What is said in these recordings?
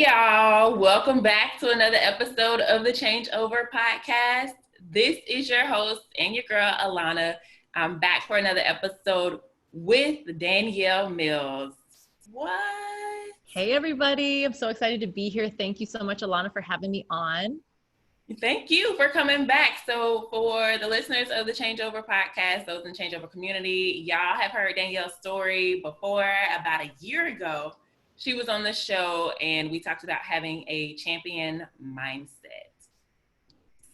Hey y'all, welcome back to another episode of the Changeover Podcast. This is your host and your girl, Alana. I'm back for another episode with Danielle Mills. What? Hey everybody, I'm so excited to be here. Thank you so much, Alana, for having me on. Thank you for coming back. So for the listeners of the Changeover Podcast, those in the Changeover community, y'all have heard Danielle's story before. About a year ago, she was on the show and we talked about having a champion mindset.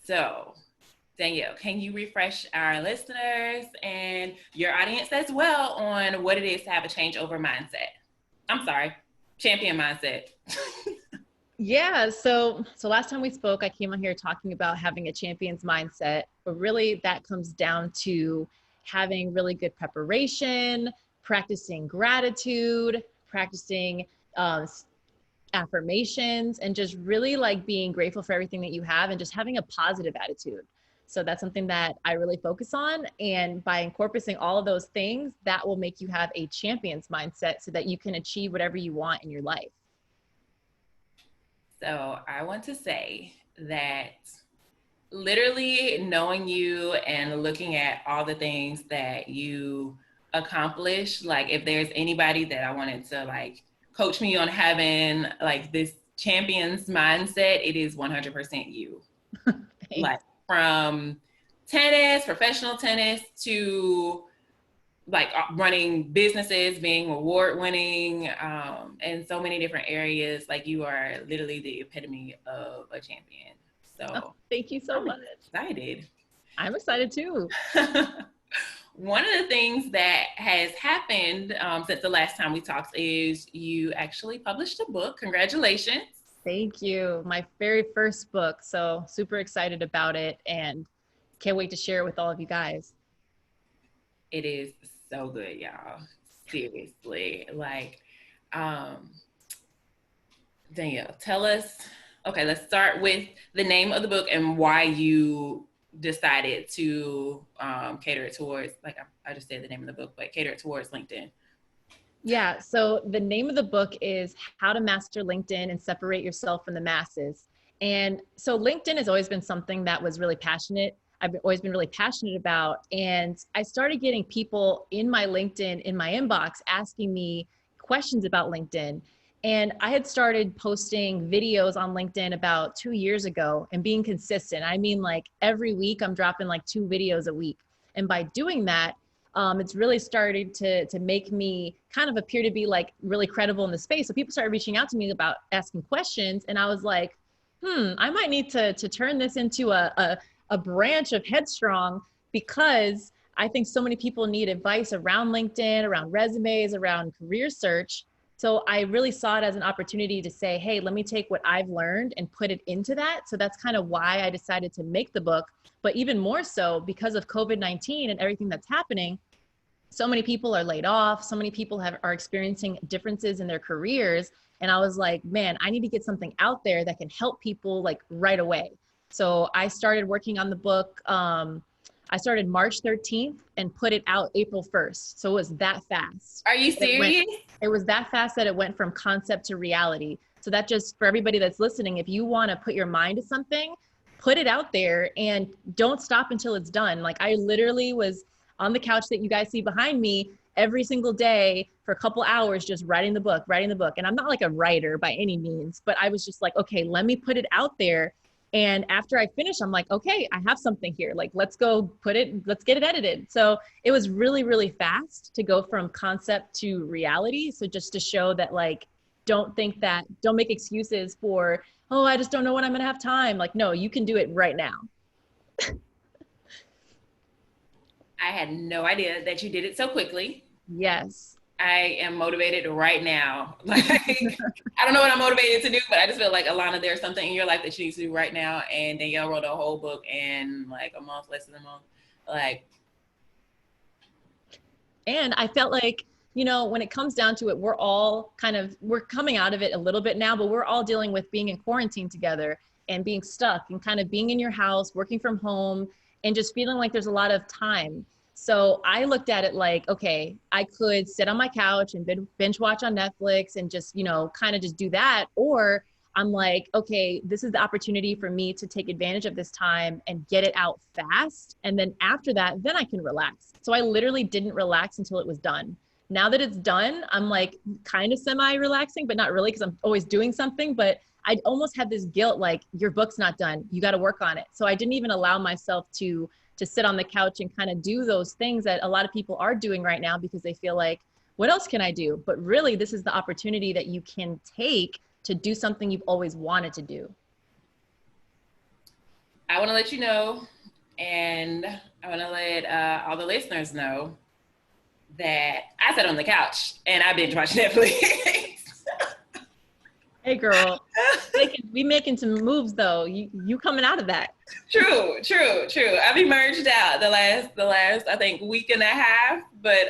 So Danielle, can you refresh our listeners and your audience as well on what it is to have a changeover mindset? I'm sorry, champion mindset. Yeah, so last time we spoke, I came on here talking about having a champion's mindset, but really that comes down to having really good preparation, practicing gratitude, practicing affirmations, and just really like being grateful for everything that you have and just having a positive attitude. So that's something that I really focus on. And by incorporating all of those things, that will make you have a champion's mindset so that you can achieve whatever you want in your life. So I want to say that literally knowing you and looking at all the things that you accomplish, like if there's anybody that I wanted to like coach me on having like this champion's mindset, it is 100% you. Like from tennis, professional tennis, to like running businesses, being award winning, in so many different areas. Like you are literally the epitome of a champion. So thank you so much. Excited. I'm excited too. One of the things that has happened since the last time we talked is you actually published a book. Congratulations. Thank you. My very first book. So super excited about it and can't wait to share it with all of you guys. It is so good, y'all. Seriously. Like, Danielle, tell us, okay, let's start with the name of the book and why you decided to cater it towards, like I just said the name of the book, but cater it towards LinkedIn. Yeah, so the name of the book is How to Master LinkedIn and Separate Yourself from the Masses. And so LinkedIn has always been something that was really passionate. I've always been really passionate about. And I started getting people in my LinkedIn, in my inbox, asking me questions about LinkedIn. And I had started posting videos on LinkedIn about 2 years ago and being consistent. I mean, like every week I'm dropping like 2 videos a week. And by doing that, it's really started to make me kind of appear to be like really credible in the space. So people started reaching out to me about asking questions. And I was like, I might need to turn this into a branch of Headstrong, because I think so many people need advice around LinkedIn, around resumes, around career search. So I really saw it as an opportunity to say, hey, let me take what I've learned and put it into that. So that's kind of why I decided to make the book. But even more so because of COVID-19 and everything that's happening, so many people are laid off. So many people are experiencing differences in their careers. And I was like, man, I need to get something out there that can help people like right away. So I started working on the book. I started March 13th and put it out April 1st. So it was that fast. Are you serious? It was that fast that it went from concept to reality. So that just for everybody that's listening, if you want to put your mind to something, put it out there and don't stop until it's done. Like I literally was on the couch that you guys see behind me every single day for a couple hours, just writing the book. And I'm not like a writer by any means, but I was just like, okay, let me put it out there. And after I finished, I'm like, okay, I have something here. Like, let's get it edited. So it was really, really fast to go from concept to reality. So just to show that, like, don't make excuses for, oh, I just don't know when I'm going to have time. Like, no, you can do it right now. I had no idea that you did it so quickly. Yes. I am motivated right now. Like, I don't know what I'm motivated to do, but I just feel like, Alana, there's something in your life that you need to do right now. And Danielle wrote a whole book in like a month, less than a month. Like, and I felt like, you know, when it comes down to it, we're coming out of it a little bit now, but we're all dealing with being in quarantine together and being stuck and kind of being in your house, working from home, and just feeling like there's a lot of time. So I looked at it like, okay, I could sit on my couch and binge watch on Netflix and just, you know, kind of just do that. Or I'm like, okay, this is the opportunity for me to take advantage of this time and get it out fast. And then after that, then I can relax. So I literally didn't relax until it was done. Now that it's done, I'm like kind of semi-relaxing, but not really because I'm always doing something. But I almost had this guilt, like, your book's not done. You got to work on it. So I didn't even allow myself to sit on the couch and kind of do those things that a lot of people are doing right now because they feel like, what else can I do? But really, this is the opportunity that you can take to do something you've always wanted to do. I want to let you know, and I want to let all the listeners know that I sat on the couch and I binge watched Netflix. Hey girl, we making some moves though. You coming out of that. True. I've emerged out the last I think week and a half, but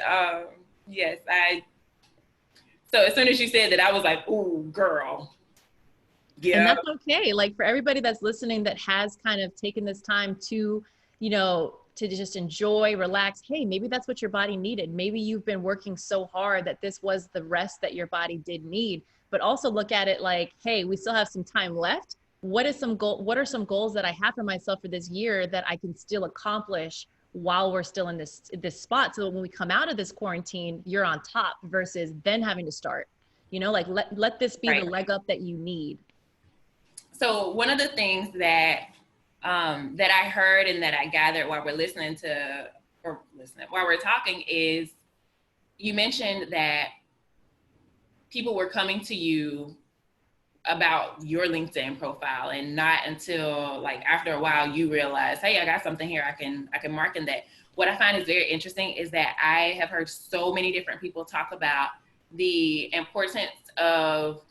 yes, so as soon as you said that, I was like, ooh, girl. Yeah. And that's okay. Like, for everybody that's listening that has kind of taken this time to, to just enjoy, relax. Hey, maybe that's what your body needed. Maybe you've been working so hard that this was the rest that your body did need. But also look at it like, hey, we still have some time left. What are some goals that I have for myself for this year that I can still accomplish while we're still in this spot? So when we come out of this quarantine, you're on top versus then having to start, like let this be right. the leg up that you need. So one of the things that I heard and that I gathered while we're talking is you mentioned that people were coming to you about your LinkedIn profile, and not until like after a while you realize, hey, I got something here, I can market that. What I find is very interesting is that I have heard so many different people talk about the importance of,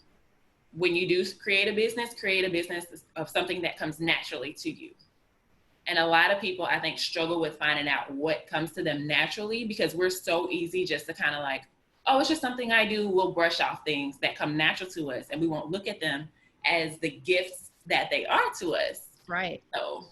when you do create a business of something that comes naturally to you. And a lot of people, I think, struggle with finding out what comes to them naturally, because we're so easy just to kind of like, oh, it's just something I do. We'll brush off things that come natural to us, and we won't look at them as the gifts that they are to us. Right. So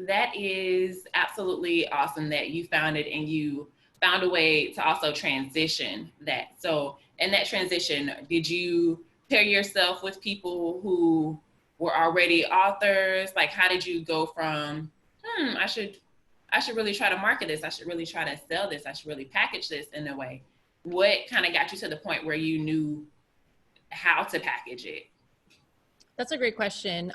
that is absolutely awesome that you found it, and you found a way to also transition that. So in that transition, did you pair yourself with people who were already authors? Like, how did you go from, I should really try to market this, I should really try to sell this, I should really package this in a way? What kind of got you to the point where you knew how to package it? That's a great question.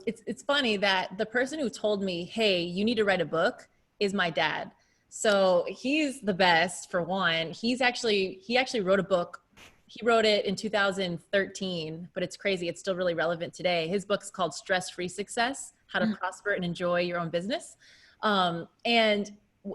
It's funny that the person who told me, hey, you need to write a book, is my dad. So he's the best, for one. He actually wrote a book. He wrote it in 2013, but it's crazy. It's still really relevant today. His book's called Stress-Free Success: How to Prosper and Enjoy Your Own Business. And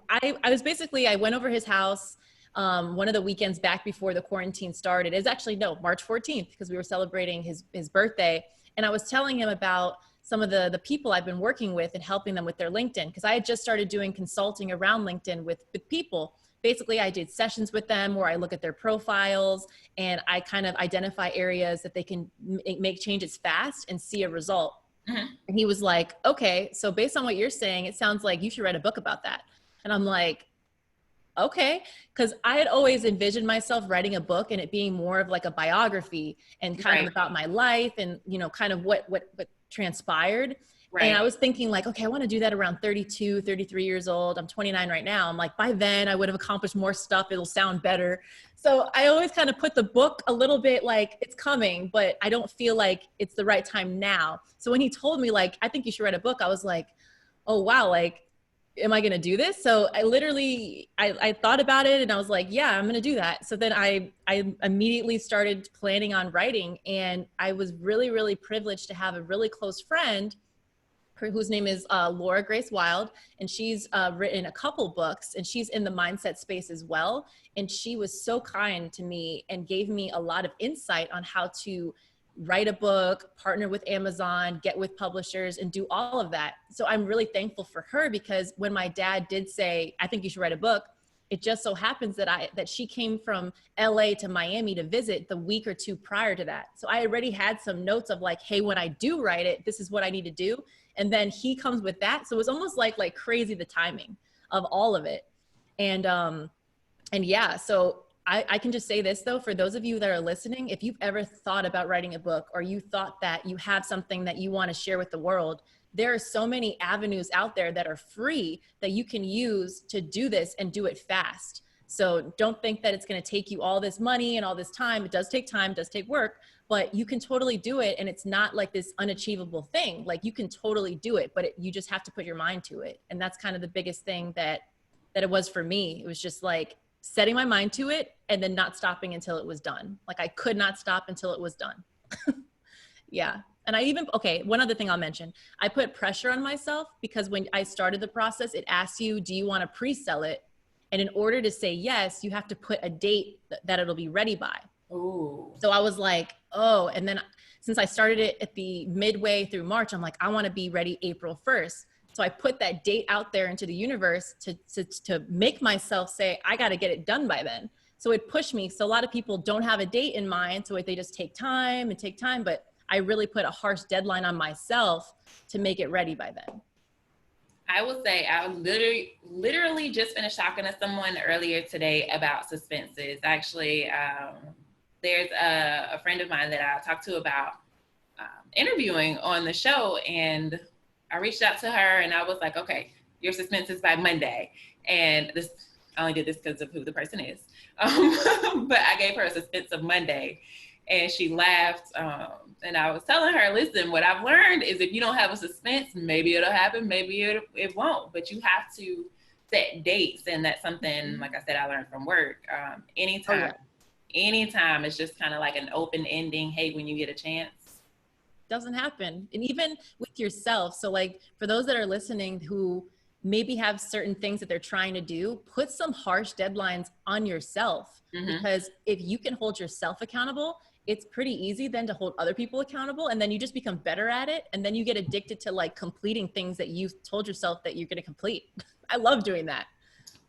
I went over his house one of the weekends back before the quarantine started. It's actually, no, March 14th, because we were celebrating his birthday. And I was telling him about some of the people I've been working with and helping them with their LinkedIn, because I had just started doing consulting around LinkedIn with people. Basically, I did sessions with them where I look at their profiles and I kind of identify areas that they can make changes fast and see a result. Mm-hmm. And he was like, okay, so based on what you're saying, it sounds like you should write a book about that. And I'm like, okay. Because I had always envisioned myself writing a book and it being more of like a biography and kind of about my life and, kind of what transpired. Right. And I was thinking like, okay, I want to do that around 32, 33 years old. I'm 29 right now. I'm like, by then I would have accomplished more stuff. It'll sound better. So I always kind of put the book a little bit like, it's coming, but I don't feel like it's the right time now. So when he told me like, I think you should write a book, I was like, oh, wow. Like, am I going to do this? So I literally, I thought about it and I was like, yeah, I'm going to do that. So then I immediately started planning on writing, and I was really, really privileged to have a really close friend whose name is Laura Grace Wild, and she's written a couple books, and she's in the mindset space as well. And she was so kind to me and gave me a lot of insight on how to write a book, partner with Amazon, get with publishers, and do all of that. So I'm really thankful for her, because when my dad did say, I think you should write a book, it just so happens that she came from LA to Miami to visit the week or two prior to that. So I already had some notes of like, hey, when I do write it, this is what I need to do. And then he comes with that. So it was almost like crazy, the timing of all of it. And yeah, so I can just say this though, for those of you that are listening, if you've ever thought about writing a book, or you thought that you have something that you want to share with the world, there are so many avenues out there that are free that you can use to do this and do it fast. So don't think that it's going to take you all this money and all this time. It does take time, it does take work, but you can totally do it. And it's not like this unachievable thing. Like you can totally do it, but you just have to put your mind to it. And that's kind of the biggest thing that it was for me. It was just like setting my mind to it and then not stopping until it was done. Like I could not stop until it was done. Yeah. And I even, okay, one other thing I'll mention, I put pressure on myself because when I started the process, it asks you, do you want to pre-sell it? And in order to say yes, you have to put a date that it'll be ready by. Ooh. So I was like, oh, and then since I started it at the midway through March, I'm like, I want to be ready April 1st. So I put that date out there into the universe to make myself say, I got to get it done by then. So it pushed me. So a lot of people don't have a date in mind. So they just take time, but I really put a harsh deadline on myself to make it ready by then. I will say I literally just finished talking to someone earlier today about suspenses. Actually, there's a friend of mine that I talked to about interviewing on the show, and I reached out to her and I was like, okay, your suspense is by Monday. And this, I only did this because of who the person is. But I gave her a suspense of Monday and she laughed. And I was telling her, listen, what I've learned is if you don't have a suspense, maybe it'll happen, maybe it won't, but you have to set dates. And that's something, like I said, I learned from work. Anytime it's just kind of like an open ending. Hey, when you get a chance. Doesn't happen. And even with yourself. So like for those that are listening who maybe have certain things that they're trying to do, put some harsh deadlines on yourself. Because if you can hold yourself accountable, it's pretty easy then to hold other people accountable. And then you just become better at it. And then you get addicted to like completing things that you've told yourself that you're going to complete. I love doing that.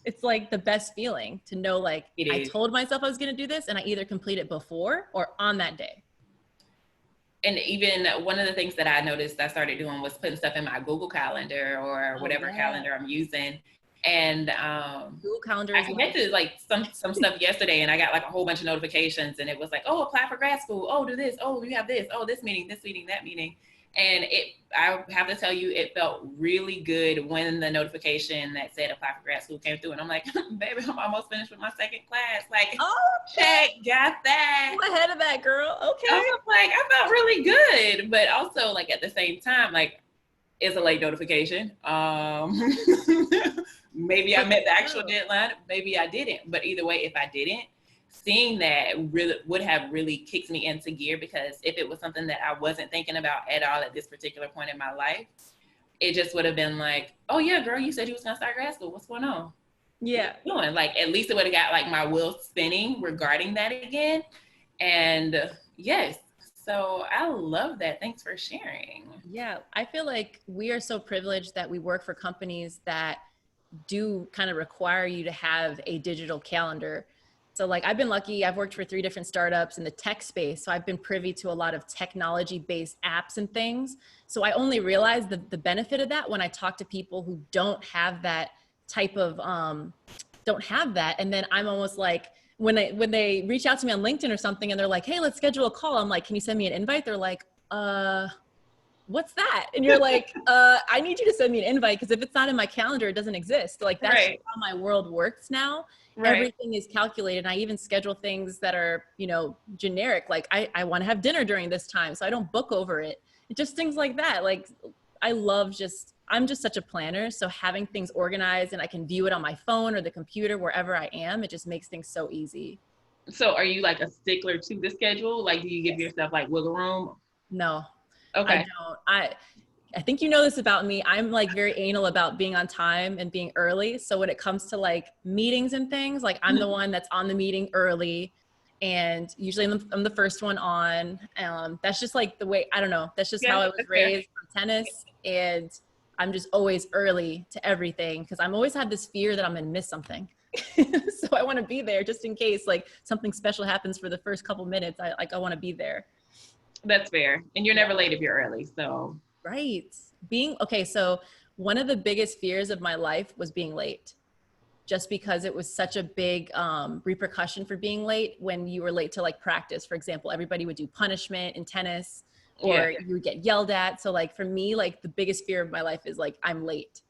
It's like the best feeling to know, like I told myself I was going to do this and I either complete it before or on that day. And even one of the things that I noticed I started doing was putting stuff in my Google Calendar or whatever calendar I'm using. And Google Calendar I connected like some stuff yesterday and I got like a whole bunch of notifications and it was like, oh, apply for grad school. Oh, do this. Oh, you have this. Oh, this meeting, that meeting. And I have to tell you, it felt really good when the notification that said apply for grad school came through. And I'm like, baby, I'm almost finished with my second class. Like, check, got that. I'm ahead of that, girl. Okay. I was like, I felt really good. But also, like, at the same time, like, it's a late notification. Maybe I met the actual deadline. Maybe I didn't. But either way, if I didn't, seeing that really would have really kicked me into gear, because if it was something that I wasn't thinking about at all at this particular point in my life, it just would have been like, oh yeah, girl, you said you was gonna start grad school. What's going on? Yeah. What are you doing? Like, at least it would have got like my wheels spinning regarding that again. And yes, so I love that. Thanks for sharing. Yeah, I feel like we are so privileged that we work for companies that do kind of require you to have a digital calendar. So like I've been lucky, I've worked for 3 different startups in the tech space. So I've been privy to a lot of technology-based apps and things. So I only realized the benefit of that when I talk to people who don't have that type of, don't have that. And then I'm almost like, when they reach out to me on LinkedIn or something and they're like, hey, let's schedule a call. I'm like, can you send me an invite? They're like, what's that? And you're like, I need you to send me an invite, because if it's not in my calendar, it doesn't exist. Like that's Right. how my world works now. Right. Everything is calculated. And I even schedule things that are, you know, generic. Like I want to have dinner during this time, so I don't book over it. Just things like that. Like I'm just such a planner. So having things organized and I can view it on my phone or the computer, wherever I am, it just makes things so easy. So are you like a stickler to the schedule? Like, do you give yourself like wiggle room? No. Okay. I don't. I think you know this about me. I'm like very anal about being on time and being early. So when it comes to like meetings and things, like I'm the one that's on the meeting early, and usually I'm the first one on. That's just like the way, I don't know. That's just how I was raised from tennis, and I'm just always early to everything because I'm always had this fear that I'm gonna miss something. So I want to be there just in case like something special happens for the first couple minutes. I want to be there. That's fair. And you're never late if you're early. So right. So one of the biggest fears of my life was being late. just because it was such a big repercussion for being late. When you were late to like practice, for example, everybody would do punishment in tennis, Yeah, or you would get yelled at. So like for me, like the biggest fear of my life is like I'm late.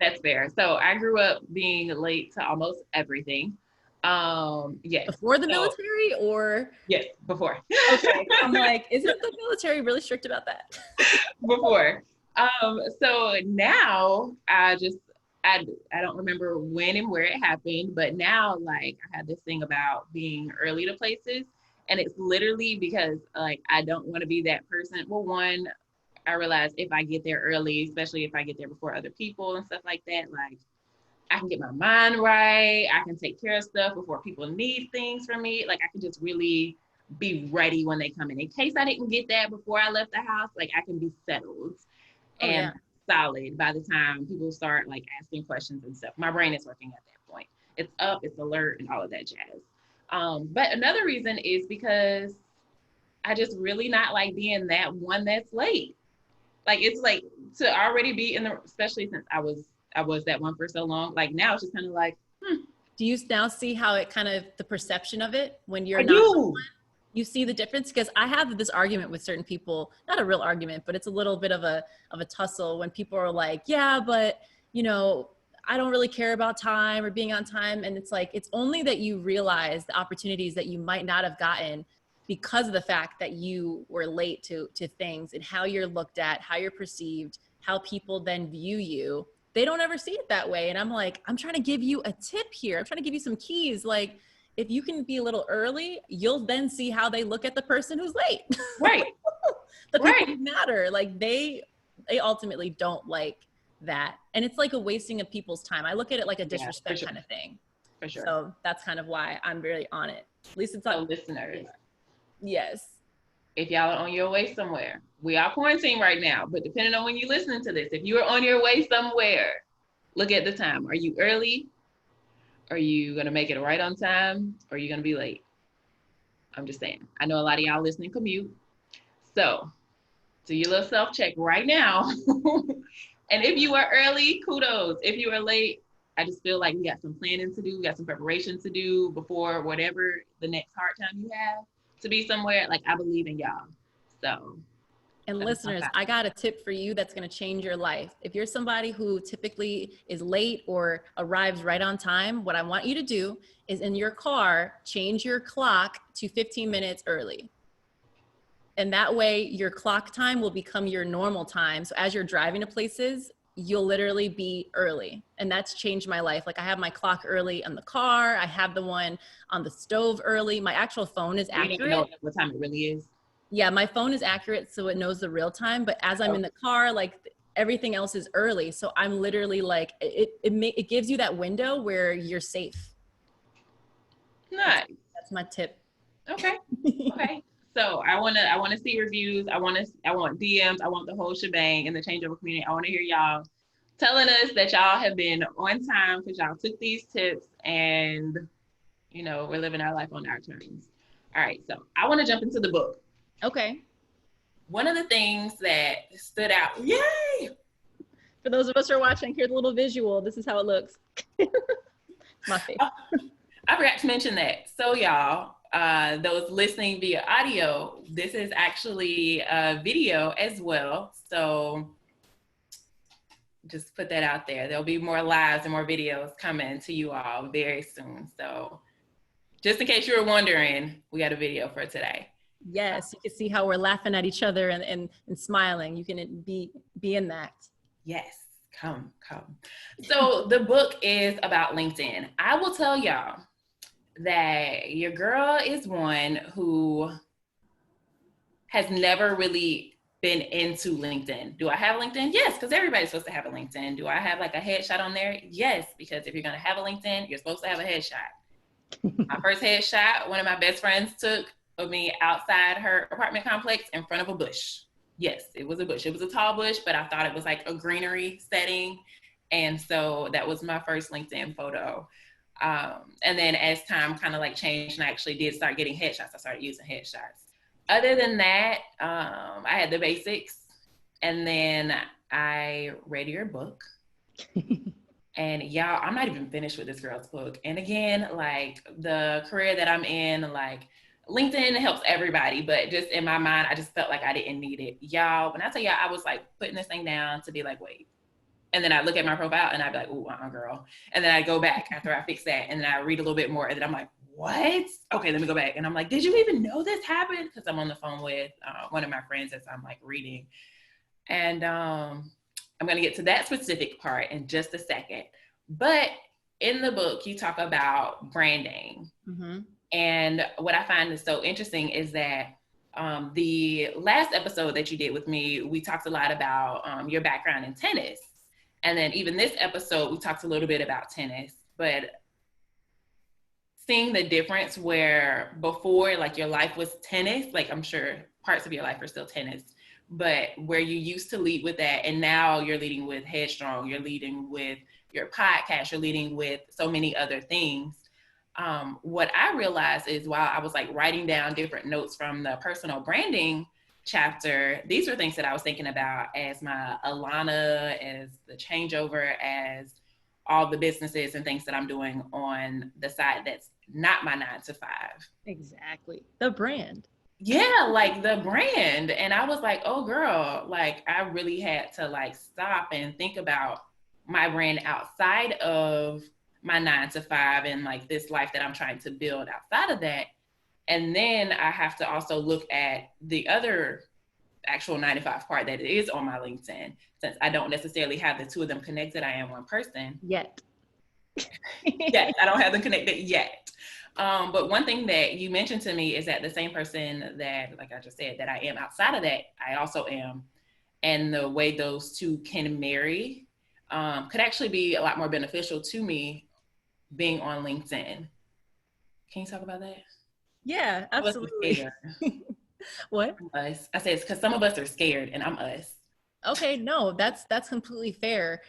that's fair. So I grew up being late to almost everything. Yes. Before the So military, or yes, before. okay, I'm like, isn't the military really strict about that? Before. So now I don't remember when and where it happened, but now like I have this thing about being early to places. And it's literally because like I don't want to be that person. Well, one, I realize if I get there early, especially if I get there before other people and stuff like that, like I can get my mind right. I can take care of stuff before people need things from me. Like I can just really be ready when they come in. In case I didn't get that before I left the house, like I can be settled Oh and yeah. solid by the time people start like asking questions and stuff. My brain is working at that point. It's up, it's alert, and all of that jazz. But another reason is because I just really not like being that one that's late. Like it's like to already be in the, especially since I was that one for so long. Like now it's just kind of like, Do you now see how it kind of the perception of it when you're I not, do. you see the difference? Because I have this argument with certain people, not a real argument, but it's a little bit of a tussle when people are like, yeah, but you know, I don't really care about time or being on time. And it's like, it's only that you realize the opportunities that you might not have gotten because of the fact that you were late to things, and how you're looked at, how you're perceived, how people then view you. They don't ever see it that way. And I'm like, I'm trying to give you a tip here. I'm trying to give you some keys. Like, if you can be a little early, you'll then see how they look at the person who's late. Right. The people Right. who matter, like they ultimately don't like that. And it's like a wasting of people's time. I look at it like a Yeah, for disrespect sure. kind of thing. For sure. So that's kind of why I'm really on it. At least it's So not. listeners, Yes. if y'all are on your way somewhere, we are quarantined right now, but depending on when you're listening to this, if you are on your way somewhere, look at the time. Are you early? Are you gonna make it right on time? Or are you gonna be late? I'm just saying. I know a lot of y'all listening commute. So do your little self-check right now. And if you are early, kudos. If you are late, I just feel like we got some planning to do, we got some preparation to do before whatever the next hard time you have to be somewhere. Like I believe in y'all. So And that's my listeners, thought. I got a tip for you that's going to change your life. If you're somebody who typically is late or arrives right on time, what I want you to do is in your car, change your clock to 15 minutes early. And that way your clock time will become your normal time. So as you're driving to places, you'll literally be early. And that's changed my life. Like I have my clock early on the car. I have the one on the stove early. My actual phone is You didn't even know accurate. what time it really is. Yeah, my phone is accurate, so it knows the real time. But as I'm Oh, in the car, like everything else is early. So I'm literally like, it gives you that window where you're safe. That's, nice. that's my tip. Okay. Okay. So I wanna see reviews. I want DMs. I want the whole shebang in the changeover community. I want to hear y'all telling us that y'all have been on time because y'all took these tips and we're living our life on our terms. All right. So I want to jump into the book. Okay. One of the things that stood out, yay! For those of us who are watching, here's a little visual. This is how it looks. My face. I forgot to mention that. So y'all, those listening via audio, this is actually a video as well. So just put that out there. There'll be more lives and more videos coming to you all very soon. So just in case you were wondering, we got a video for today. Yes, you can see how we're laughing at each other and smiling. You can be in that. Yes, come. So the book is about LinkedIn. I will tell y'all that your girl is one who has never really been into LinkedIn. Do I have LinkedIn? Yes, because everybody's supposed to have a LinkedIn. Do I have like a headshot on there? Yes, because if you're going to have a LinkedIn, you're supposed to have a headshot. My first headshot, one of my best friends took of me outside her apartment complex in front of a bush. Yes, it was a bush. It was a tall bush, but I thought it was like a greenery setting. And so that was my first LinkedIn photo. And then as time kind of like changed and I actually did start getting headshots, I started using headshots. Other than that, I had the basics. And then I read your book. And y'all, I'm not even finished with this girl's book. And again, like the career that I'm in, like LinkedIn helps everybody, but just in my mind, I just felt like I didn't need it. Y'all, when I tell y'all, I was like putting this thing down to be like, wait. And then I look at my profile and I'd be like, ooh, girl. And then I go back after I fix that. And then I read a little bit more. And then I'm like, what? Okay, let me go back. And I'm like, did you even know this happened? Because I'm on the phone with one of my friends as I'm like reading. And I'm going to get to that specific part in just a second. But in the book, you talk about branding. Mm-hmm. And what I find is so interesting is that the last episode that you did with me, we talked a lot about your background in tennis. And then even this episode, we talked a little bit about tennis, but seeing the difference where before, like your life was tennis, like I'm sure parts of your life are still tennis, but where you used to lead with that, and now you're leading with Headstrong, you're leading with your podcast, you're leading with so many other things. What I realized is while I was like writing down different notes from the personal branding chapter, these are things that I was thinking about as my Alana, as the changeover, as all the businesses and things that I'm doing on the side that's not my 9-to-5. Exactly. The brand. Yeah, like the brand. And I was like, oh girl, like I really had to like stop and think about my brand outside of my 9-to-5 and like this life that I'm trying to build outside of that. And then I have to also look at the other actual 9-to-5 part that is on my LinkedIn. Since I don't necessarily have the two of them connected, I am one person. Yet. Yes, I don't have them connected yet. But one thing that you mentioned to me is that the same person that, like I just said, that I am outside of that, I also am. And the way those two can marry could actually be a lot more beneficial to me being on LinkedIn. Can you talk about that? Yeah, absolutely. What? Us. I said it's because some of us are scared, and I'm us. Okay, no, that's completely fair.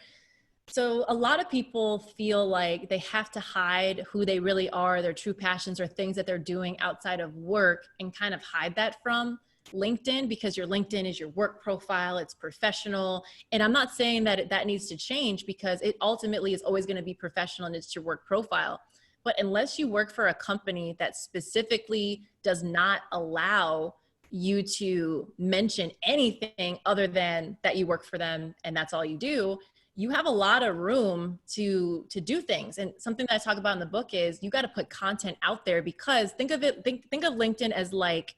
So a lot of people feel like they have to hide who they really are, their true passions or things that they're doing outside of work, and kind of hide that from LinkedIn, because your LinkedIn is your work profile, it's professional. And I'm not saying that that needs to change, because it ultimately is always going to be professional and it's your work profile. But unless you work for a company that specifically does not allow you to mention anything other than that you work for them and that's all you do, you have a lot of room to do things. And something that I talk about in the book is you got to put content out there, because think of LinkedIn as like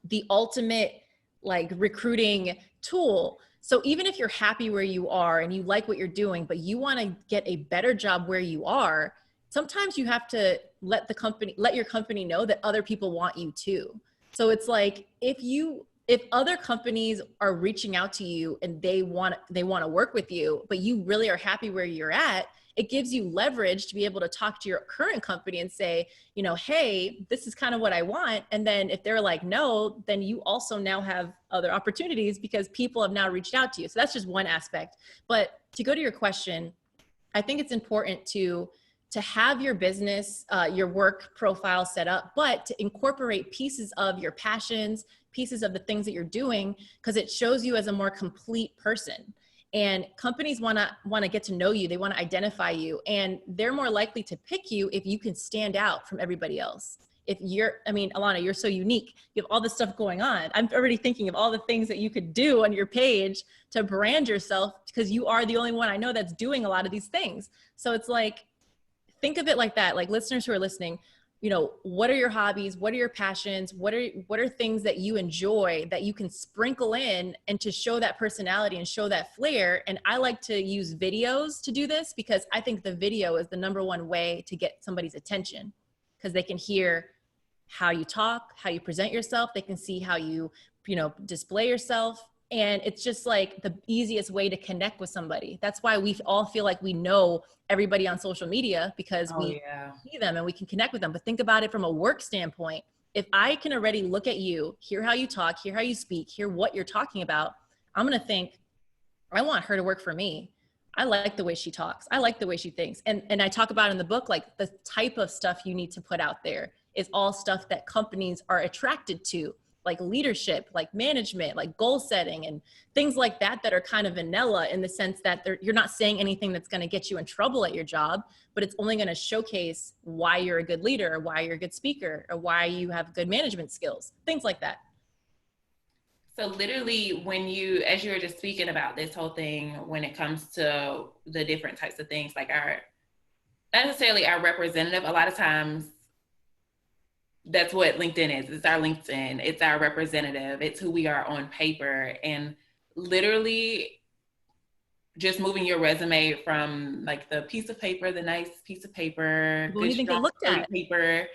the ultimate like recruiting tool. So even if you're happy where you are and you like what you're doing, but you want to get a better job where you are, sometimes you have to let your company know that other people want you too. So it's like, if other companies are reaching out to you and they want to work with you, but you really are happy where you're at, it gives you leverage to be able to talk to your current company and say, hey, this is kind of what I want. And then if they're like, no, then you also now have other opportunities because people have now reached out to you. So that's just one aspect. But to go to your question, I think it's important to have your business, your work profile set up, but to incorporate pieces of your passions, pieces of the things that you're doing, because it shows you as a more complete person. And companies want to get to know you. They want to identify you, and they're more likely to pick you if you can stand out from everybody else. Alana, you're so unique. You have all this stuff going on. I'm already thinking of all the things that you could do on your page to brand yourself, because you are the only one I know that's doing a lot of these things. So it's like, think of it like that. Like, listeners who are listening, what are your hobbies? What are your passions? What are things that you enjoy that you can sprinkle in and to show that personality and show that flair? And I like to use videos to do this, because I think the video is the number one way to get somebody's attention, because they can hear how you talk, how you present yourself. They can see how you display yourself. And it's just like the easiest way to connect with somebody. That's why we all feel like we know everybody on social media, because we see them and we can connect with them. But think about it from a work standpoint. If I can already look at you, hear how you talk, hear how you speak, hear what you're talking about, I'm going to think, I want her to work for me. I like the way she talks. I like the way she thinks. And I talk about in the book, like the type of stuff you need to put out there is all stuff that companies are attracted to. like leadership, like management, like goal setting and things like that that are kind of vanilla in the sense that you're not saying anything that's going to get you in trouble at your job, but it's only going to showcase why you're a good leader or why you're a good speaker or why you have good management skills, things like that. So literally when you, as you were just speaking about this whole thing, when it comes to the different types of things, like not necessarily our representative, a lot of times that's what LinkedIn is. It's our LinkedIn. It's our representative. It's who we are on paper. And literally just moving your resume from like the piece of paper, the nice piece of paper, People good even get strong looked sturdy at. paper,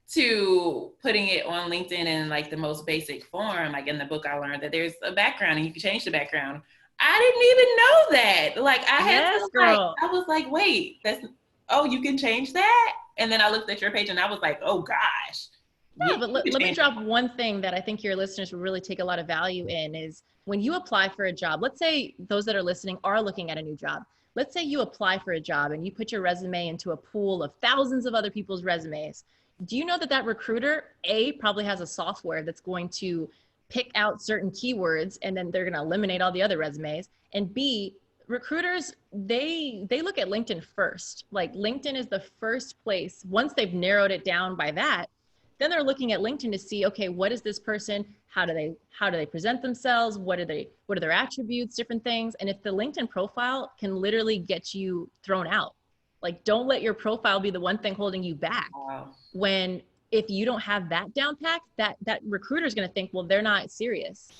to putting it on LinkedIn in like the most basic form. Like in the book, I learned that there's a background and you can change the background. I didn't even know that. Like I had Yes, to girl. I was like, wait, oh, you can change that? And then I looked at your page and I was like, oh gosh. Yeah, Yeah, but let me drop one thing that I think your listeners will really take a lot of value in is when you apply for a job, let's say those that are listening are looking at a new job. Let's say you apply for a job and you put your resume into a pool of thousands of other people's resumes. Do you know that that recruiter, A, probably has a software that's going to pick out certain keywords and then they're going to eliminate all the other resumes? And B, recruiters, they look at LinkedIn first. Like LinkedIn is the first place. Once they've narrowed it down by that, then they're looking at LinkedIn to see, okay, what is this person? How do they present themselves? What are their attributes, different things? And if the LinkedIn profile can literally get you thrown out, like don't let your profile be the one thing holding you back. wow. When if you don't have that down packed, that recruiter is going to think, well, they're not serious.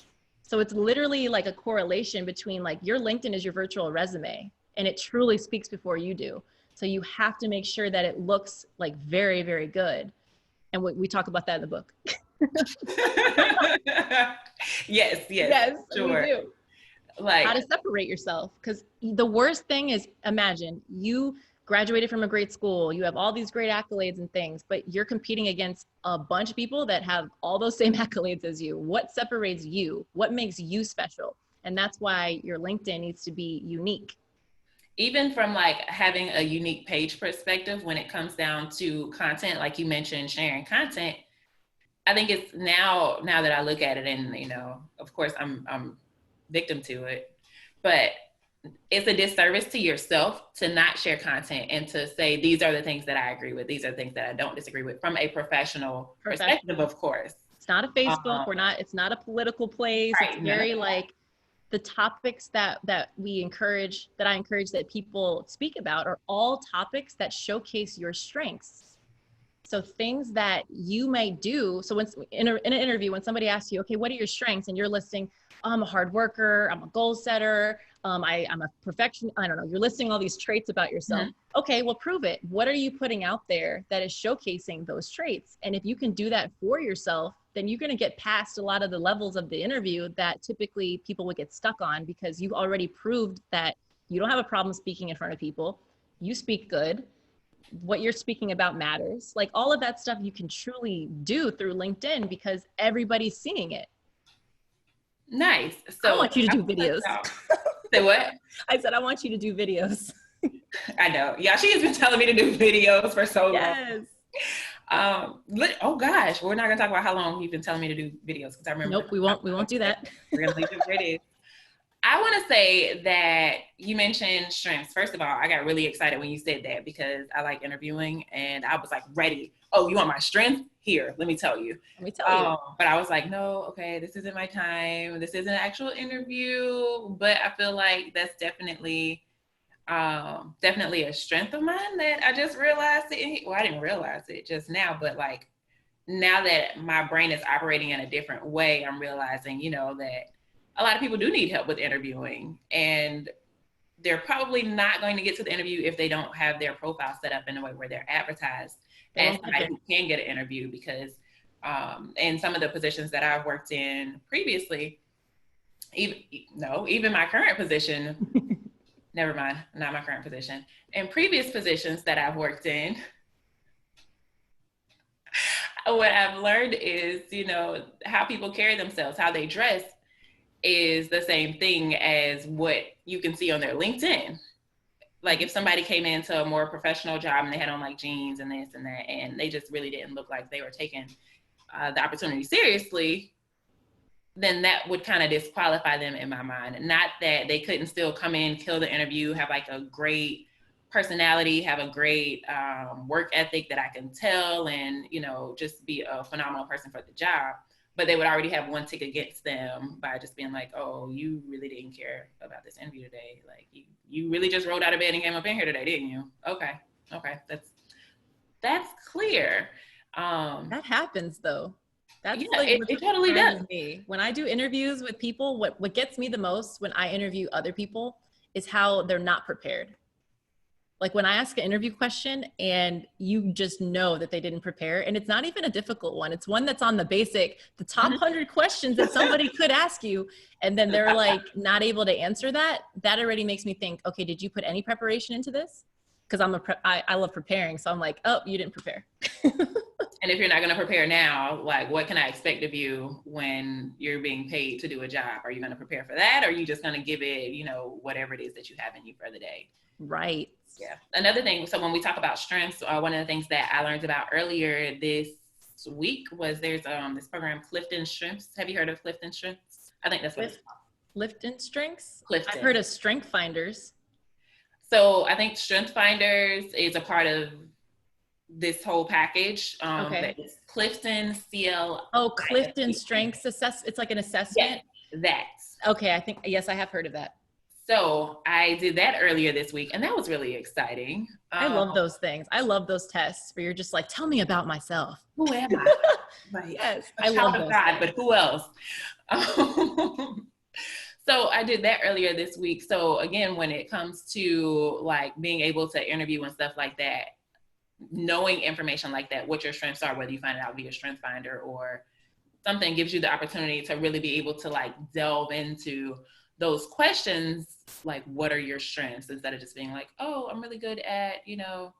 So it's literally like a correlation between like your LinkedIn is your virtual resume and it truly speaks before you do. So you have to make sure that it looks like very, very good. And we talk about that in the book. Yes, Yes, we sure. do. How Like, to separate yourself. Because the worst thing is, imagine you graduated from a great school, you have all these great accolades and things, but you're competing against a bunch of people that have all those same accolades as you. What separates you? What makes you special? And that's why your LinkedIn needs to be unique. even from like having a unique page perspective when it comes down to content, like you mentioned, sharing content, I think it's now that I look at it, and of course I'm victim to it, but it's a disservice to yourself to not share content and to say these are the things that I agree with, these are the things that I don't disagree with from a professional perspective, of course. It's not a Facebook. Um, It's not a political place. It's right, very like the topics that I encourage that people speak about are all topics that showcase your strengths. So things that you may do. So when in an interview, when somebody asks you, okay, what are your strengths? And you're listing, oh, I'm a hard worker, I'm a goal setter, I'm a perfectionist. I don't know. You're listing all these traits about yourself. mm-hmm. Okay, well, prove it. What are you putting out there that is showcasing those traits? And if you can do that for yourself, then you're going to get past a lot of the levels of the interview that typically people would get stuck on because you already proved that you don't have a problem speaking in front of people. You speak good. What you're speaking about matters. Like all of that stuff you can truly do through LinkedIn because everybody's seeing it. Nice. I So want you to do videos. say what? I said, I want you to do videos. I know. Yeah, she has been telling me to do videos for so long. Yes. Oh gosh, we're not gonna talk about how long you've been telling me to do videos because I remember. Nope, we won't do that. We're gonna leave it where it is. I want to say that you mentioned strengths. First of all, I got really excited when you said that because I like interviewing and I was like ready. Oh, you want my strength? Here, let me tell you. Let me tell you. But I was like, no, okay, this isn't my time. This isn't an actual interview. But I feel like that's definitely a strength of mine that I just realized it. Well, I didn't realize it just now, but like now that my brain is operating in a different way, I'm realizing, that a lot of people do need help with interviewing, and they're probably not going to get to the interview if they don't have their profile set up in a way where they're advertised as somebody who can get an interview. Because in some of the positions that I've worked in previously, even my current position, never mind, not my current position, in previous positions that I've worked in, what I've learned is, how people carry themselves, how they dress is the same thing as what you can see on their LinkedIn. Like if somebody came into a more professional job and they had on like jeans and this and that, and they just really didn't look like they were taking the opportunity seriously, then that would kind of disqualify them in my mind. Not that they couldn't still come in, kill the interview, have like a great personality, have a great work ethic that I can tell, and, you know, just be a phenomenal person for the job. But they would already have one tick against them by just being like, oh, you really didn't care about this interview today. Like, you really just rolled out of bed and came up in here today, didn't you? Okay. That's clear. That happens though. That's Yeah, like it totally does. me. When I do interviews with people, what gets me the most when I interview other people is how they're not prepared. Like when I ask an interview question and you just know that they didn't prepare, and it's not even a difficult one. It's one that's on the top 100 questions that somebody could ask you. And then they're like not able to answer that. That already makes me think, okay, did you put any preparation into this? Because I love preparing. So I'm like, oh, you didn't prepare. And if you're not going to prepare now, like, what can I expect of you when you're being paid to do a job? Are you going to prepare for that? Or are you just going to give it, you know, whatever it is that you have in you for the day? Right. Yeah. Another thing, so when we talk about strengths, one of the things that I learned about earlier this week was there's this program, Clifton Strengths. Have you heard of Clifton Strengths? I think that's what it's called. Clifton Strengths? Clifton. I've heard of Strength Finders. So I think Strength Finders is a part of this whole package. Okay. It's Clifton CL. Oh, Clifton Strengths It's like an assessment. Yes, that. Okay, yes, I have heard of that. So I did that earlier this week, and that was really exciting. I love those things. I love those tests where you're just like, tell me about myself. Who am I? Like, yes, I love God, but who else? So I did that earlier this week. So again, when it comes to like being able to interview and stuff like that, knowing information like that, what your strengths are, whether you find it out via Strength Finder or something, gives you the opportunity to really be able to like delve into those questions, like what are your strengths, instead of just being like, oh, I'm really good at, you know,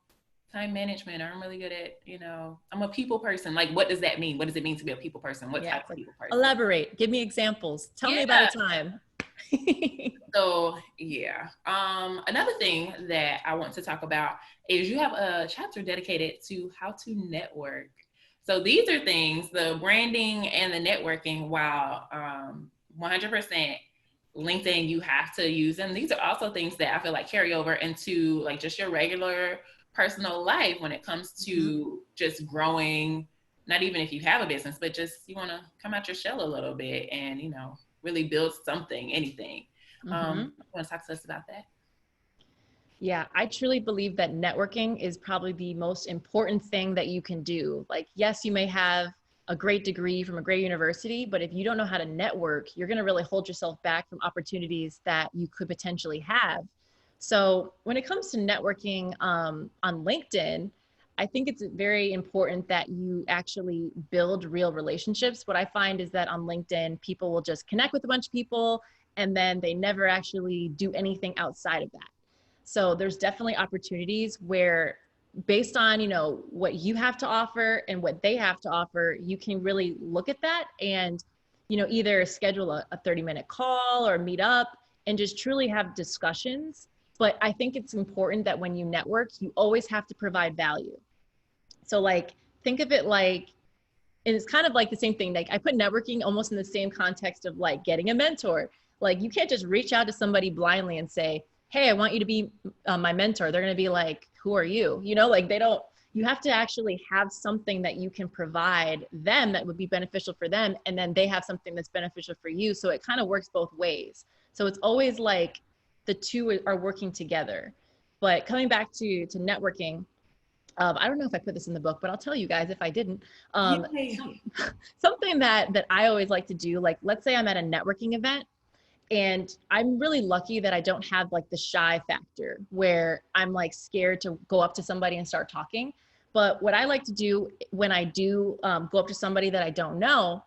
time management, or I'm really good at, you know, I'm a people person. Like, what does that mean? What does it mean to be a people person? What type of people person? Elaborate. Give me examples. Tell me about a time. So yeah. Another thing that I want to talk about is you have a chapter dedicated to how to network. So these are things, the branding and the networking, while 100% LinkedIn, you have to use them. These are also things that I feel like carry over into like just your regular personal life when it comes to just growing, not even if you have a business, but just you want to come out your shell a little bit and, you know, really build something, anything. You want to talk to us about that? Yeah, I truly believe that networking is probably the most important thing that you can do. Like, yes, you may have a great degree from a great university, but if you don't know how to network, you're going to really hold yourself back from opportunities that you could potentially have. So when it comes to networking on LinkedIn, I think it's very important that you actually build real relationships. What I find is that on LinkedIn, people will just connect with a bunch of people and then they never actually do anything outside of that. So there's definitely opportunities where, based on, you know, what you have to offer and what they have to offer, you can really look at that and, you know, either schedule a 30-minute call or meet up and just truly have discussions. But I think it's important that when you network, you always have to provide value. So like, think of it like, and it's kind of like the same thing. Like I put networking almost in the same context of like getting a mentor. Like you can't just reach out to somebody blindly and say, hey, I want you to be my mentor. They're going to be like, who are you? You know, like you have to actually have something that you can provide them that would be beneficial for them. And then they have something that's beneficial for you. So it kind of works both ways. So it's always like the two are working together. But coming back to networking, I don't know if I put this in the book, but I'll tell you guys if I didn't. Something that I always like to do, like let's say I'm at a networking event, and I'm really lucky that I don't have like the shy factor where I'm like scared to go up to somebody and start talking. But what I like to do when I do go up to somebody that I don't know,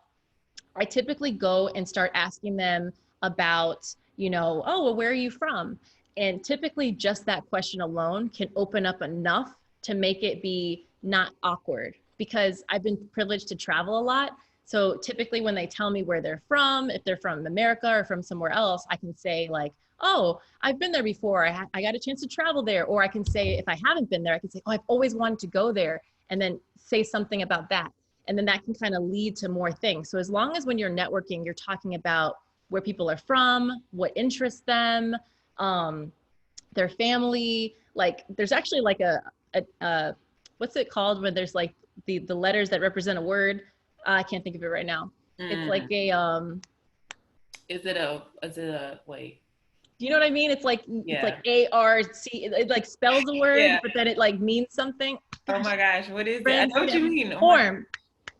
I typically go and start asking them about, you know, oh, well, where are you from? And typically just that question alone can open up enough to make it be not awkward, because I've been privileged to travel a lot. So typically when they tell me where they're from, if they're from America or from somewhere else, I can say like, oh, I've been there before. I got a chance to travel there. Or I can say, if I haven't been there, I can say, oh, I've always wanted to go there. And then say something about that. And then that can kind of lead to more things. So as long as when you're networking, you're talking about where people are from, what interests them, their family. Like there's actually like a what's it called when there's like the letters that represent a word? I can't think of it right now. It's like a is it a wait? Do you know what I mean? It's like Yeah. A-R-C. It like spells a word, Yeah. but then it like means something. Oh my gosh, what is it? I Friends, know what you mean. Oh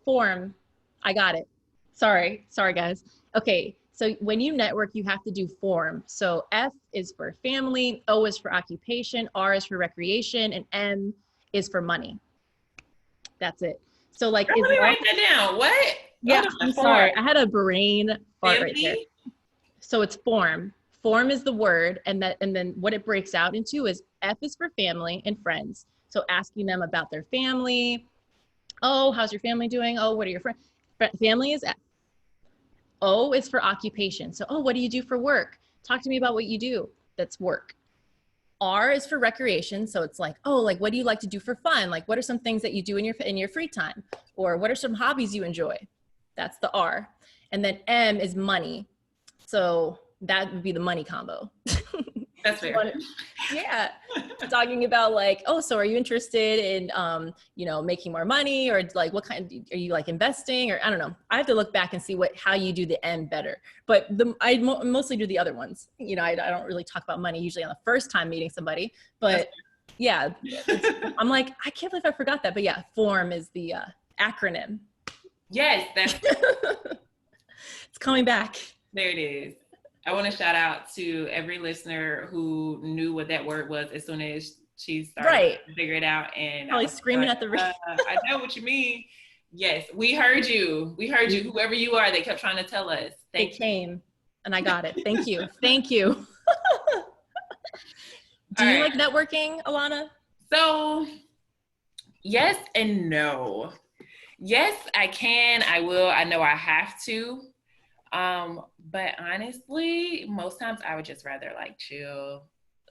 form. I got it. Sorry guys. Okay, so when you network, you have to do form. So F is for family, O is for occupation, R is for recreation, and M is for money. That's it. So like, let me write that down. What? Yeah, I'm sorry. I had a brain fart right there. So it's form. Form is the word, and then what it breaks out into is F is for family and friends. So asking them about their family. Oh, how's your family doing? Oh, what are your friends? Family is F. O is for occupation. So, oh, what do you do for work? Talk to me about what you do. That's work. R is for recreation. So it's like, oh, like what do you like to do for fun? Like what are some things that you do in your free time? Or what are some hobbies you enjoy? That's the R. And then M is money. So that would be the money combo. That's fair. Yeah. Talking about like, oh, so are you interested in, making more money, or like what kind, are you like investing, or I don't know. I have to look back and see how you do the M better. But I mostly do the other ones. I don't really talk about money usually on the first time meeting somebody, but yeah, I'm like, I can't believe I forgot that. But yeah, form is the acronym. Yes, that's it's coming back. There it is. I want to shout out to every listener who knew what that word was as soon as she started to figure it out. And probably screaming at the radio. I know what you mean. Yes, we heard you. We heard you. Whoever you are, they kept trying to tell us. They came, and I got it. Thank you. Thank you. Do you like networking, Alana? So, yes and no. Yes, I can. I will. I know I have to. But honestly, most times I would just rather like chill.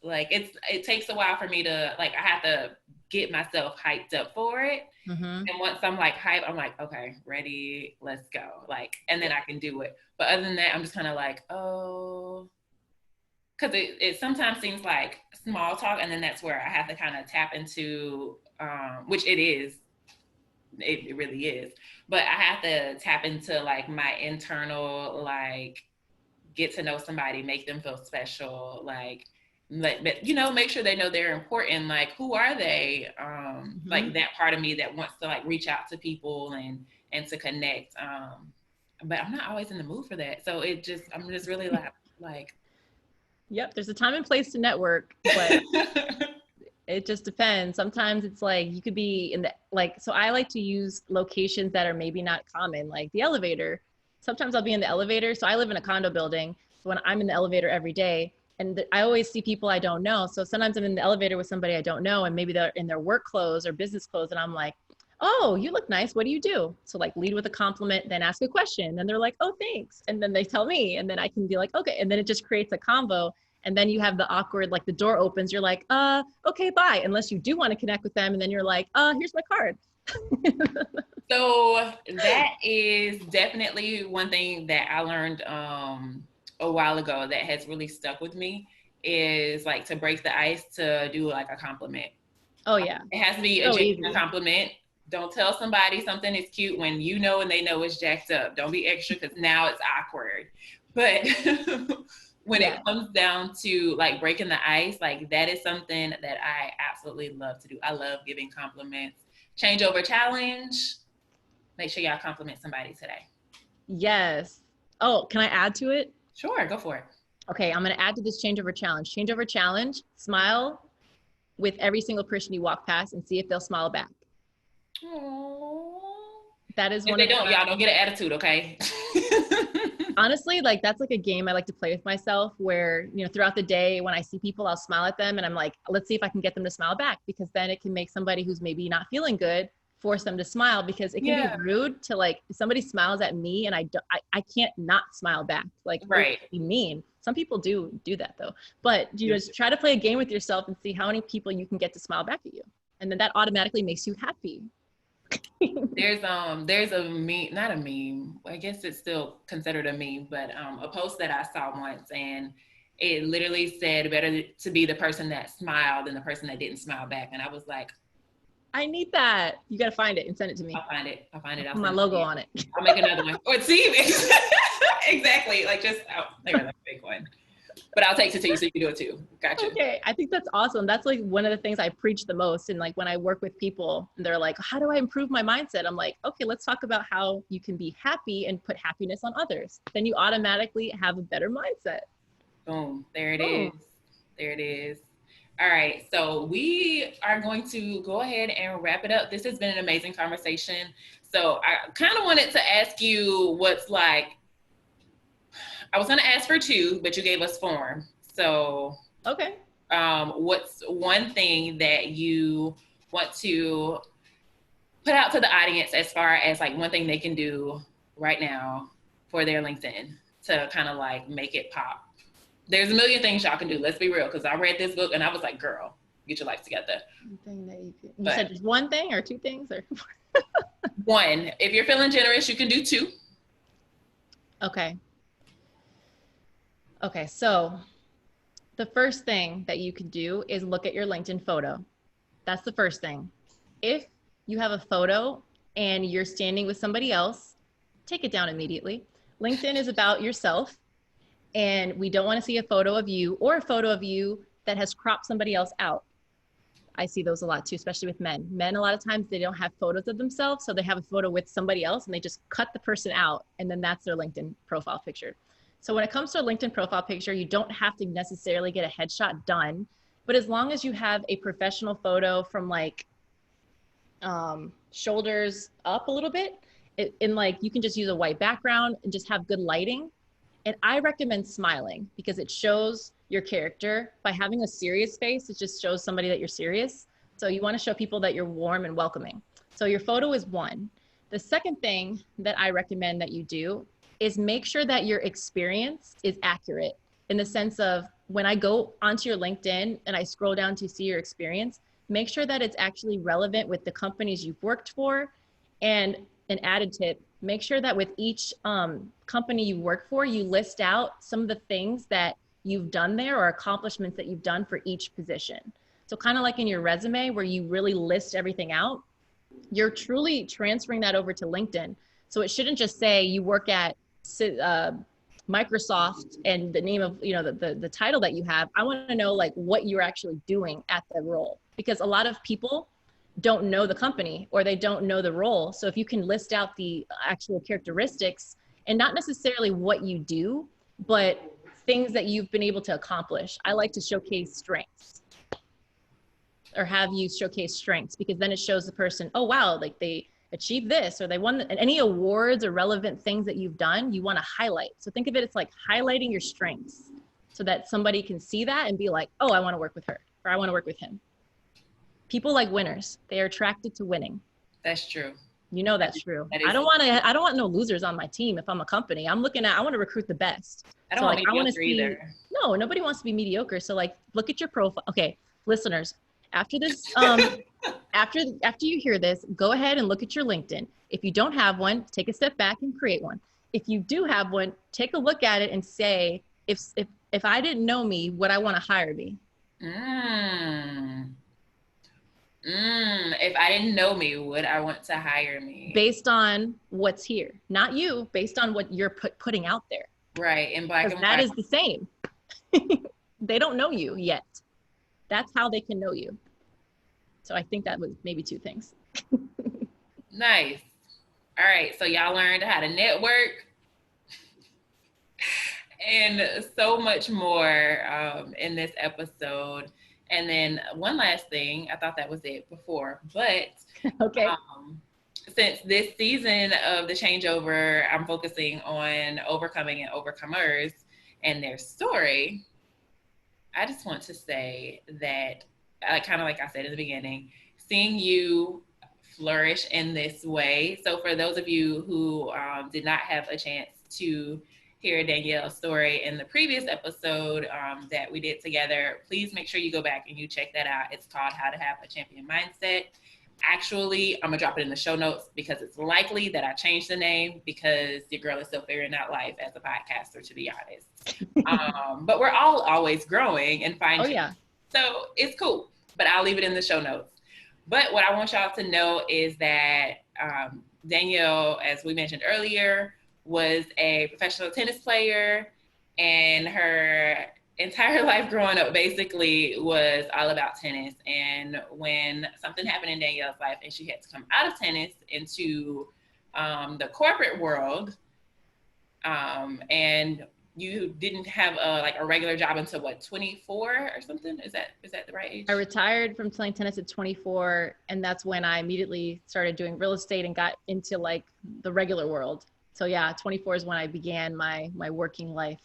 Like it takes a while for me to like, I have to get myself hyped up for it. Mm-hmm. And once I'm like hyped, I'm like, okay, ready, let's go. Like, and then I can do it. But other than that, I'm just kind of like, oh, because it sometimes seems like small talk. And then that's where I have to kind of tap into, which it is. It really is. But I have to tap into like my internal, like get to know somebody, make them feel special, like make sure they know they're important. Like, who are they? Like that part of me that wants to like reach out to people and to connect. But I'm not always in the mood for that. So I'm just really like. Yep, there's a time and place to network, but it just depends. Sometimes it's like you could be in so I like to use locations that are maybe not common, like the elevator. Sometimes I'll be in the elevator. So I live in a condo building. So when I'm in the elevator every day, and I always see people I don't know. So sometimes I'm in the elevator with somebody I don't know, and maybe they're in their work clothes or business clothes. And I'm like, oh, you look nice. What do you do? So like lead with a compliment, then ask a question. And they're like, oh, thanks. And then they tell me, and then I can be like, okay. And then it just creates a combo. And then you have the awkward, like the door opens, you're like, okay, bye. Unless you do want to connect with them. And then you're like, here's my card. So that is definitely one thing that I learned a while ago that has really stuck with me, is like to break the ice, to do like a compliment. Oh yeah. It has to be a genuine compliment. Don't tell somebody something is cute when you know and they know it's jacked up. Don't be extra, because now it's awkward. But when it comes down to like breaking the ice, like that is something that I absolutely love to do. I love giving compliments. Changeover challenge. Make sure y'all compliment somebody today. Yes. Oh, can I add to it? Sure, go for it. Okay, I'm going to add to this changeover challenge. Changeover challenge, smile with every single person you walk past and see if they'll smile back. Aww. That is if they don't, y'all don't get an attitude, okay? Honestly, like that's like a game I like to play with myself, where, throughout the day when I see people, I'll smile at them and I'm like, let's see if I can get them to smile back, because then it can make somebody who's maybe not feeling good force them to smile, because it can be rude to like, if somebody smiles at me and I can't not smile back. Like, right. Be mean. Some people do that though, but you just try to play a game with yourself and see how many people you can get to smile back at you. And then that automatically makes you happy. There's a meme, not a meme. I guess it's still considered a meme, but a post that I saw once, and it literally said, "Better to be the person that smiled than the person that didn't smile back." And I was like, I need that. You got to find it and send it to me. I'll find it. I'll find it. I'll I'll put my send it to logo you. on it. I'll make another one. Or see, exactly. Like just, oh, there, like a big one. But I'll text it to you so you can do it too. Gotcha. Okay, I think that's awesome. That's like one of the things I preach the most. And like when I work with people and they're like, how do I improve my mindset? I'm like, okay, let's talk about how you can be happy and put happiness on others. Then you automatically have a better mindset. Boom. There it is. Boom. There it is. All right. So we are going to go ahead and wrap it up. This has been an amazing conversation. So I kind of wanted to ask you what's like, I was going to ask for two, but you gave us form. So Okay. what's one thing that you want to put out to the audience as far as like one thing they can do right now for their LinkedIn to kind of like make it pop? There's a million things y'all can do. Let's be real. Because I read this book and I was like, girl, get your life together. One thing that you said just one thing or two things or one. If you're feeling generous, you can do two. Okay. Okay. So the first thing that you can do is look at your LinkedIn photo. That's the first thing. If you have a photo and you're standing with somebody else, take it down immediately. LinkedIn is about yourself, and we don't want to see a photo of you or a photo of you that has cropped somebody else out. I see those a lot too, especially with men. Men, a lot of times they don't have photos of themselves, so they have a photo with somebody else and they just cut the person out, and then that's their LinkedIn profile picture. So when it comes to a LinkedIn profile picture, you don't have to necessarily get a headshot done, but as long as you have a professional photo from like shoulders up a little bit, and like you can just use a white background and just have good lighting. And I recommend smiling because it shows your character. By having a serious face, it just shows somebody that you're serious. So you want to show people that you're warm and welcoming. So your photo is one. The second thing that I recommend that you do is make sure that your experience is accurate, in the sense of when I go onto your LinkedIn and I scroll down to see your experience, make sure that it's actually relevant with the companies you've worked for. And an added tip, make sure that with each company you work for, you list out some of the things that you've done there or accomplishments that you've done for each position. So kind of like in your resume where you really list everything out, you're truly transferring that over to LinkedIn. So it shouldn't just say you work at Microsoft and the name of, the title that you have. I want to know like what you're actually doing at the role, because a lot of people don't know the company or they don't know the role. So if you can list out the actual characteristics and not necessarily what you do, but things that you've been able to accomplish. I like to showcase strengths, or have you showcase strengths, because then it shows the person, oh, wow, like they achieved this, or they won any awards or relevant things that you've done, you want to highlight. So think of it, it's like highlighting your strengths so that somebody can see that and be like, oh, I want to work with her, or I want to work with him. People like winners. They are attracted to winning. That's true. You know that's true. I don't want no losers on my team. If I'm a company, I want to recruit the best. I don't want mediocre either. No, nobody wants to be mediocre. So like, look at your profile. Okay, listeners, after this, after you hear this, go ahead and look at your LinkedIn. If you don't have one, take a step back and create one. If you do have one, take a look at it and say, if I didn't know me, would I want to hire me? If I didn't know me, would I want to hire me? Based on what's here, not you, based on what you're putting out there. Right, in black and white. That is the same. They don't know you yet. That's how they can know you. So I think that was maybe two things. Nice. All right, so y'all learned how to network and so much more in this episode. And then one last thing, I thought that was it before, but okay. Since this season of the changeover, I'm focusing on overcoming and overcomers and their story. I just want to say that, kind of like I said in the beginning, seeing you flourish in this way. So for those of you who did not have a chance to hear Danielle's story in the previous episode that we did together, please make sure you go back and you check that out. It's called How to Have a Champion Mindset. Actually, I'm gonna drop it in the show notes because it's likely that I changed the name because your girl is still figuring out life as a podcaster, to be honest. But we're all always growing and finding. Oh yeah. So it's cool, but I'll leave it in the show notes. But what I want y'all to know is that Danielle, as we mentioned earlier, was a professional tennis player, and her entire life growing up basically was all about tennis. And when something happened in Danielle's life and she had to come out of tennis into the corporate world, and you didn't have a regular job until what, 24 or something? Is that the right age? I retired from playing tennis at 24, and that's when I immediately started doing real estate and got into like the regular world. So yeah, 24 is when I began my working life.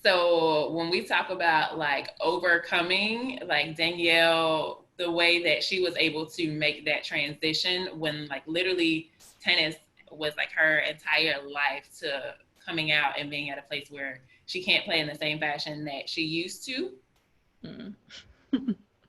So when we talk about like overcoming, like Danielle, the way that she was able to make that transition when like literally tennis was like her entire life to coming out and being at a place where she can't play in the same fashion that she used to. Mm.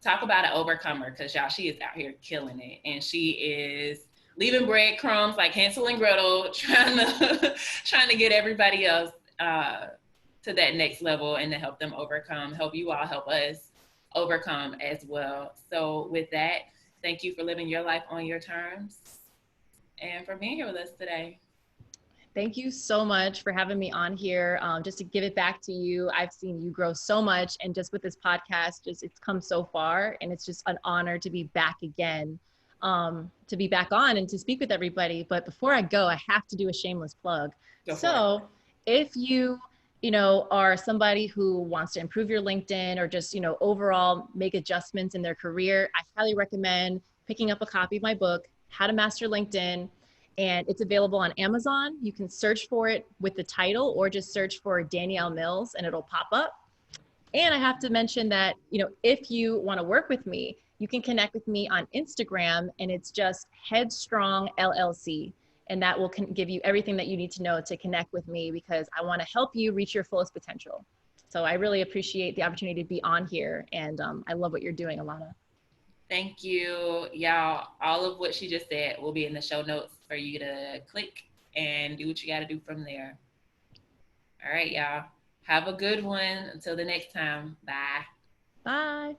Talk about an overcomer, because y'all, she is out here killing it, and she is leaving breadcrumbs like Hansel and Gretel, trying to get everybody else to that next level and to help them overcome, help you all, help us overcome as well. So with that, thank you for living your life on your terms and for being here with us today. Thank you so much for having me on here. Just to give it back to you, I've seen you grow so much, and just with this podcast, it's come so far, and it's just an honor to be back again, to be back on and to speak with everybody. But before I go, I have to do a shameless plug. So if you are somebody who wants to improve your LinkedIn or just, overall make adjustments in their career, I highly recommend picking up a copy of my book, How to Master LinkedIn. And it's available on Amazon. You can search for it with the title or just search for Danielle Mills and it'll pop up. And I have to mention that, if you want to work with me, you can connect with me on Instagram, and it's just Headstrong LLC. And that will give you everything that you need to know to connect with me, because I want to help you reach your fullest potential. So I really appreciate the opportunity to be on here. And I love what you're doing, Alana. Thank you, y'all. All of what she just said will be in the show notes for you to click and do what you got to do from there. All right, y'all. Have a good one. Until the next time. Bye. Bye.